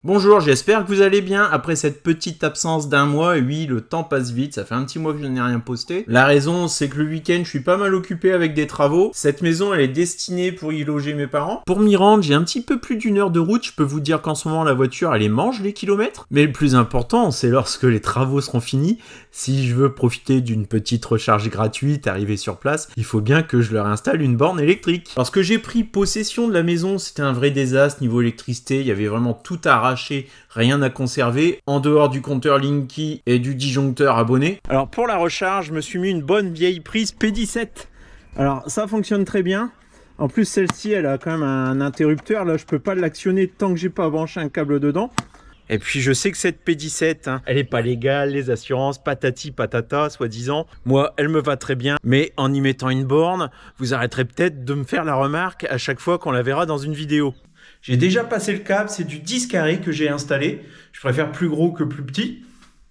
Bonjour, j'espère que vous allez bien après cette petite absence d'un mois. Et oui, le temps passe vite, ça fait un petit mois que je n'ai rien posté. La raison, c'est que le week-end, je suis pas mal occupé avec des travaux. Cette maison, elle est destinée pour y loger mes parents. Pour m'y rendre, j'ai un petit peu plus d'une heure de route. Je peux vous dire qu'en ce moment, la voiture, elle les mange les kilomètres. Mais le plus important, c'est lorsque les travaux seront finis. Si je veux profiter d'une petite recharge gratuite, arriver sur place, il faut bien que je leur installe une borne électrique. Lorsque j'ai pris possession de la maison, c'était un vrai désastre niveau électricité. Il y avait vraiment tout arraché, rien à conserver, en dehors du compteur Linky et du disjoncteur abonné. Alors pour la recharge, je me suis mis une bonne vieille prise P17. Alors ça fonctionne très bien. En plus celle-ci, elle a quand même un interrupteur. Là, je peux pas l'actionner tant que j'ai pas branché un câble dedans. Et puis je sais que cette P17, elle est pas légale, les assurances, patati patata, soi-disant. Moi, elle me va très bien, mais en y mettant une borne, vous arrêterez peut-être de me faire la remarque à chaque fois qu'on la verra dans une vidéo. J'ai déjà passé le câble, c'est du 10 carré que j'ai installé. Je préfère plus gros que plus petit.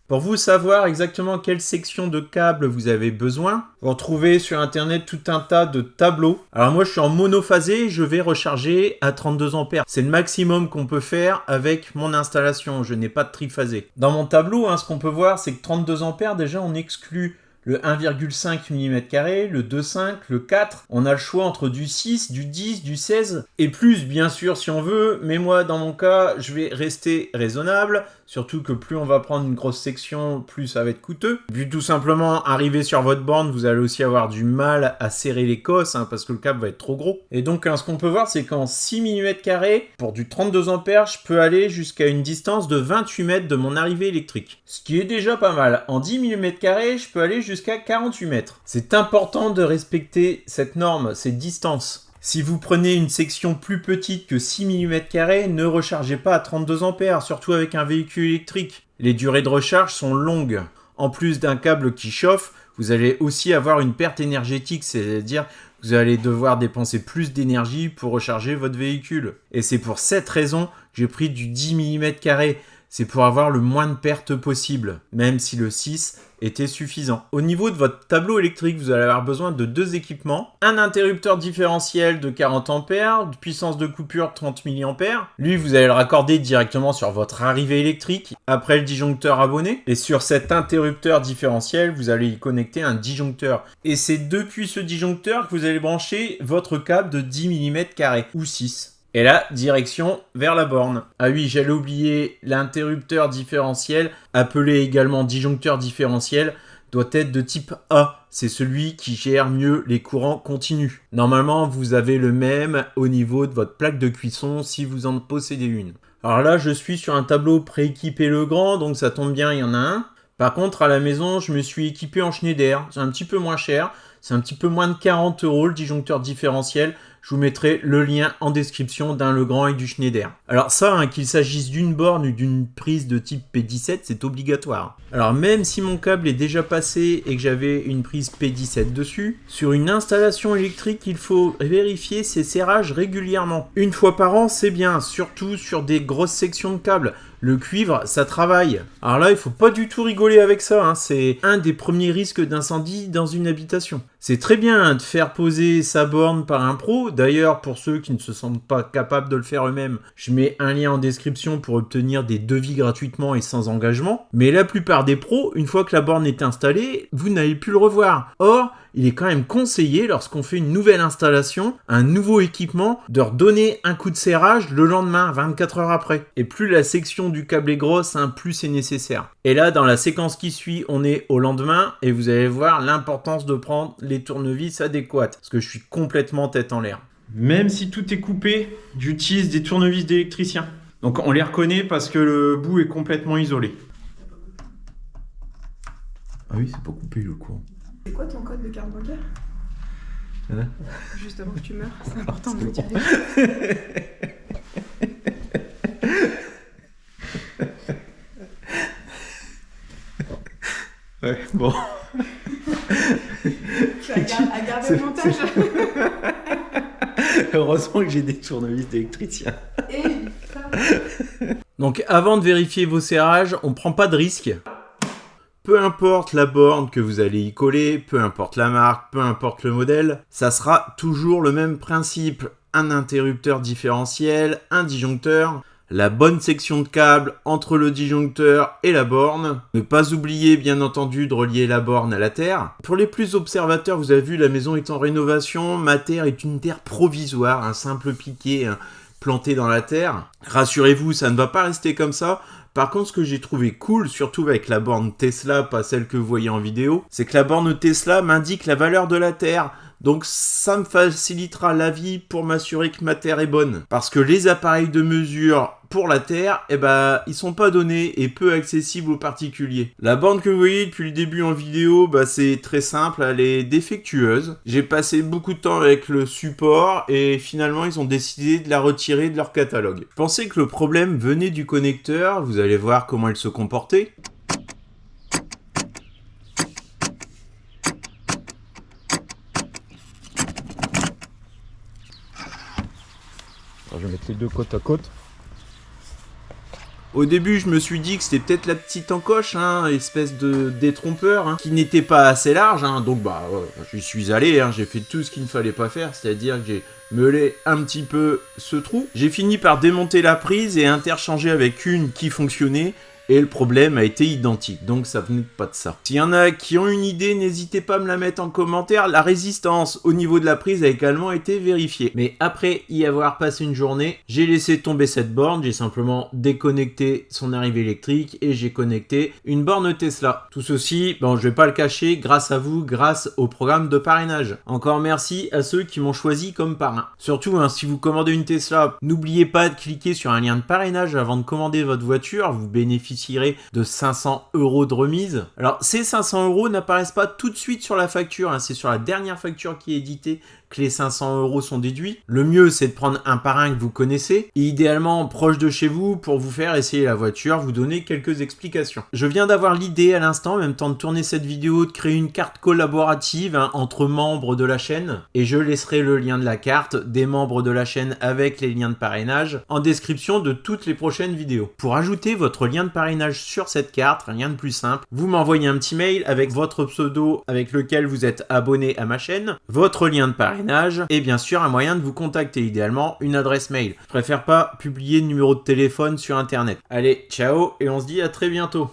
Pour vous savoir exactement quelle section de câble vous avez besoin, vous retrouvez sur internet tout un tas de tableaux. Alors moi je suis en monophasé, je vais recharger à 32 ampères. C'est le maximum qu'on peut faire avec mon installation, je n'ai pas de triphasé. Dans mon tableau, ce qu'on peut voir, c'est que 32 ampères, déjà on exclut le 1,5 mm², le 2,5, le 4. On a le choix entre du 6, du 10, du 16 et plus, bien sûr, si on veut. Mais moi, dans mon cas, je vais rester raisonnable. Surtout que plus on va prendre une grosse section, plus ça va être coûteux. Vu tout simplement, arriver sur votre borne, vous allez aussi avoir du mal à serrer les cosses, parce que le câble va être trop gros. Et donc, ce qu'on peut voir, c'est qu'en 6 mm², pour du 32 ampères, je peux aller jusqu'à une distance de 28 mètres de mon arrivée électrique. Ce qui est déjà pas mal. En 10 mm², je peux aller jusqu'à 48 mètres. C'est important de respecter cette norme, cette distance. Si vous prenez une section plus petite que 6 mm², ne rechargez pas à 32 ampères, surtout avec un véhicule électrique. Les durées de recharge sont longues. En plus d'un câble qui chauffe, vous allez aussi avoir une perte énergétique, c'est-à-dire que vous allez devoir dépenser plus d'énergie pour recharger votre véhicule. Et c'est pour cette raison que j'ai pris du 10 mm². C'est pour avoir le moins de pertes possible, même si le 6 était suffisant. Au niveau de votre tableau électrique, vous allez avoir besoin de deux équipements. Un interrupteur différentiel de 40 ampères, de puissance de coupure 30 mA. Lui, vous allez le raccorder directement sur votre arrivée électrique, après le disjoncteur abonné. Et sur cet interrupteur différentiel, vous allez y connecter un disjoncteur. Et c'est depuis ce disjoncteur que vous allez brancher votre câble de 10 mm² ou 6. Et là, direction vers la borne. Ah oui, j'allais oublier, l'interrupteur différentiel, appelé également disjoncteur différentiel, doit être de type A. C'est celui qui gère mieux les courants continus. Normalement, vous avez le même au niveau de votre plaque de cuisson si vous en possédez une. Alors là, je suis sur un tableau prééquipé Legrand, donc ça tombe bien, il y en a un. Par contre, à la maison, je me suis équipé en Schneider. C'est un petit peu moins cher. C'est un petit peu moins de 40 € le disjoncteur différentiel. Je vous mettrai le lien en description d'un Legrand et du Schneider. Alors ça, qu'il s'agisse d'une borne ou d'une prise de type P17, c'est obligatoire. Alors même si mon câble est déjà passé et que j'avais une prise P17 dessus, sur une installation électrique, il faut vérifier ses serrages régulièrement. Une fois par an, c'est bien, surtout sur des grosses sections de câbles. Le cuivre, ça travaille. Alors là, il faut pas du tout rigoler avec ça. C'est un des premiers risques d'incendie dans une habitation. C'est très bien de faire poser sa borne par un pro. D'ailleurs, pour ceux qui ne se sentent pas capables de le faire eux-mêmes, je mets un lien en description pour obtenir des devis gratuitement et sans engagement. Mais la plupart des pros, une fois que la borne est installée, vous n'allez plus le revoir. Or, il est quand même conseillé, lorsqu'on fait une nouvelle installation, un nouveau équipement, de redonner un coup de serrage le lendemain, 24 heures après. Et plus la section du câble est grosse, plus c'est nécessaire. Et là, dans la séquence qui suit, on est au lendemain, et vous allez voir l'importance de prendre les tournevis adéquates, parce que je suis complètement tête en l'air. Même si tout est coupé, j'utilise des tournevis d'électricien. Donc on les reconnaît parce que le bout est complètement isolé. Ah oui, c'est pas coupé le courant. C'est quoi ton code de carte bancaire? Juste avant que tu meurs, c'est important de le dire. Ouais, bon. Tu as gardé le montage. Heureusement que j'ai des tournevis d'électricien. Et ça. Donc avant de vérifier vos serrages, on prend pas de risque. Peu importe la borne que vous allez y coller, peu importe la marque, peu importe le modèle, ça sera toujours le même principe. Un interrupteur différentiel, un disjoncteur. la bonne section de câble entre le disjoncteur et la borne. Ne pas oublier bien entendu de relier la borne à la terre. Pour les plus observateurs, vous avez vu, la maison est en rénovation. Ma terre est une terre provisoire, un simple piquet planté dans la terre. Rassurez-vous, ça ne va pas rester comme ça. Par contre, ce que j'ai trouvé cool, surtout avec la borne Tesla, pas celle que vous voyez en vidéo, c'est que la borne Tesla m'indique la valeur de la terre. Donc ça me facilitera la vie pour m'assurer que ma terre est bonne. Parce que les appareils de mesure pour la terre, ils sont pas donnés et peu accessibles aux particuliers. La borne que vous voyez depuis le début en vidéo, c'est très simple, elle est défectueuse. J'ai passé beaucoup de temps avec le support et finalement ils ont décidé de la retirer de leur catalogue. Je pensais que le problème venait du connecteur, vous allez voir comment il se comportait. Alors, je vais mettre les deux côte à côte. Au début, je me suis dit que c'était peut-être la petite encoche, espèce de détrompeur, qui n'était pas assez large, donc j'y suis allé, j'ai fait tout ce qu'il ne fallait pas faire, c'est-à-dire que j'ai meulé un petit peu ce trou. J'ai fini par démonter la prise et interchanger avec une qui fonctionnait, et le problème a été identique, donc ça venait pas de ça. S'il y en a qui ont une idée, n'hésitez pas à me la mettre en commentaire. La résistance au niveau de la prise a également été vérifiée. Mais après y avoir passé une journée, j'ai laissé tomber cette borne, j'ai simplement déconnecté son arrivée électrique et j'ai connecté une borne Tesla. Tout ceci, je vais pas le cacher, grâce à vous, grâce au programme de parrainage. Encore merci à ceux qui m'ont choisi comme parrain. Surtout, si vous commandez une Tesla, n'oubliez pas de cliquer sur un lien de parrainage avant de commander votre voiture, vous bénéficiez de 500 € de remise. Alors ces 500 € n'apparaissent pas tout de suite sur la facture, c'est sur la dernière facture qui est éditée que les 500 € sont déduits. Le mieux, c'est de prendre un parrain que vous connaissez, et idéalement proche de chez vous, pour vous faire essayer la voiture, vous donner quelques explications. Je viens d'avoir l'idée à l'instant, en même temps de tourner cette vidéo, de créer une carte collaborative entre membres de la chaîne, et je laisserai le lien de la carte des membres de la chaîne avec les liens de parrainage en description de toutes les prochaines vidéos. Pour ajouter votre lien de parrainage sur cette carte, rien de plus simple, vous m'envoyez un petit mail avec votre pseudo avec lequel vous êtes abonné à ma chaîne, votre lien de parrainage, et bien sûr un moyen de vous contacter, idéalement une adresse mail. Je préfère pas publier de numéro de téléphone sur internet. Allez, ciao et on se dit à très bientôt.